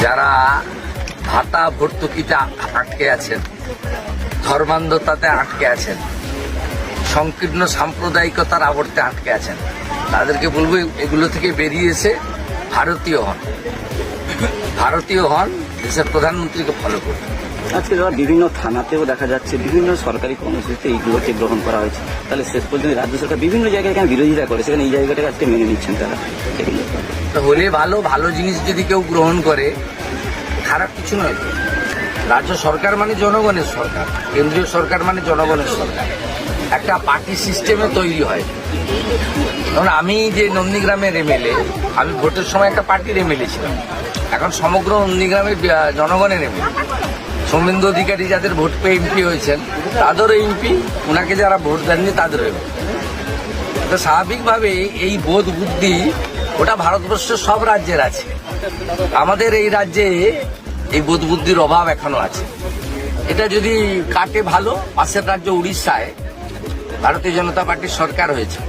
যারা ভাতা ভর্তুকিতে আটকে আছেন, ধর্মান্ধতাতে আটকে আছেন, সংকীর্ণ সাম্প্রদায়িকতার আবর্তে আটকে আছেন, তাদেরকে বলবো এগুলো থেকে বেরিয়ে এসে ভারতীয় হন, দেশের প্রধানমন্ত্রীকে ফলো করুন। আজকে বিভিন্ন থানাতেও দেখা যাচ্ছে বিভিন্ন সরকারি কর্মসূচিতে এইগুলোকে গ্রহণ করা হয়েছে, তাহলে শেষ পর্যন্ত রাজ্য সরকার বিভিন্ন জায়গায় এখানে বিরোধিতা করে, সেখানে এই জায়গাটাকে আজকে মেনে নিচ্ছেন তারা। হলে ভালো জিনিস যদি কেউ গ্রহণ করে, খারাপ কিছু নয়। রাজ্য সরকার মানে জনগণের সরকার, কেন্দ্রীয় সরকার মানে জনগণের সরকার। একটা পার্টি সিস্টেমে তৈরি হয়। কারণ আমি যে নন্দীগ্রামের এমএলএ, আমি ভোটের সময় একটা পার্টির এমএলএ ছিলাম, এখন সমগ্র নন্দীগ্রামের জনগণের এমএলএ। সৌমেন্দু অধিকারী যাদের ভোট পেয়ে এমপি হয়েছেন তাদেরও এমপি, ওনাকে যারা ভোট দেননি তাদেরও এমপি। তো স্বাভাবিকভাবে এই বোধ বুদ্ধি ওটা ভারতবর্ষের সব রাজ্যের আছে, আমাদের এই রাজ্যে এই বোধ বুদ্ধির অভাব এখনো আছে। এটা যদি কাটে ভালো। পাশের রাজ্য উড়িষ্যায় ভারতীয় জনতা পার্টির সরকার হয়েছে,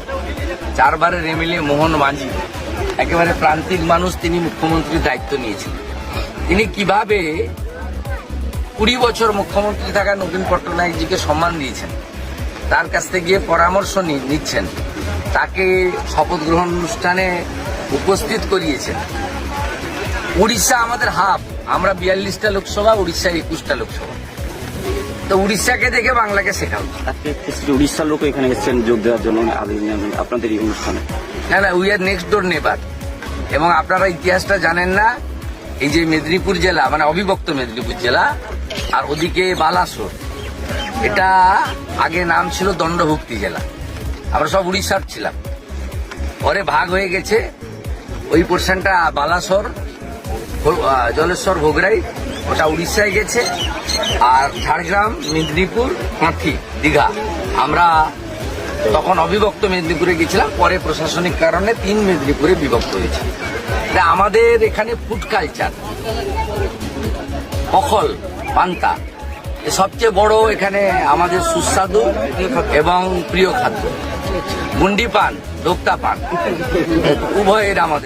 4 বারের এমএলএ মোহন মাঝি, একেবারে প্রান্তিক মানুষ, তিনি মুখ্যমন্ত্রীর দায়িত্ব নিয়েছেন। তিনি কিভাবে 20 বছর মুখ্যমন্ত্রী থাকা নবীন পট্টনায়কজিকে সম্মান দিয়েছেন, তার কাছ থেকে গিয়ে পরামর্শ নিচ্ছেন, তাকে শপথ গ্রহণ অনুষ্ঠানে উপস্থিত করিয়েছেন। উড়িষ্যা আমাদের হাব, আমরা 42টা লোকসভা, উড়িষ্যা 21টা লোকসভা। তো উড়িষ্যাকে দেখে বাংলাকে শেখাও। উড়িষ্যার লোক এখানে এসেছেন যোগ দেওয়ার জন্য আপনাদের এই অনুষ্ঠানে। না, উই আর নেক্সট ডোর নেবার। এবং আপনারা ইতিহাসটা জানেন না, এই যে মেদিনীপুর জেলা, মানে অবিভক্ত মেদিনীপুর জেলা, আর ওদিকে বালাসোর, এটা আগে নাম ছিল দণ্ডভুক্তি জেলা। আমরা সব উড়িষ্যার ছিলাম, পরে ভাগ হয়ে গেছে। ওই পোর্শনটা বালাসোর, জলেশ্বর, ভোগরাই, ওটা উড়িষ্যায় গেছে। আর ঝাড়গ্রাম, মেদিনীপুর, কাঁথি, দীঘা, আমরা তখন অবিভক্ত মেদিনীপুরে গেছিলাম। পরে প্রশাসনিক কারণে 3 মেদিনীপুরে বিভক্ত হয়েছে। আমাদের এখানে ফুড কালচার, ফখল, পান্তা, সবচেয়ে বড় এখানে আমাদের সুস্বাদু এবং প্রিয় খাদ্য। গুন্ডি পান, দোক্তা পান, উভয়ের আমাদের।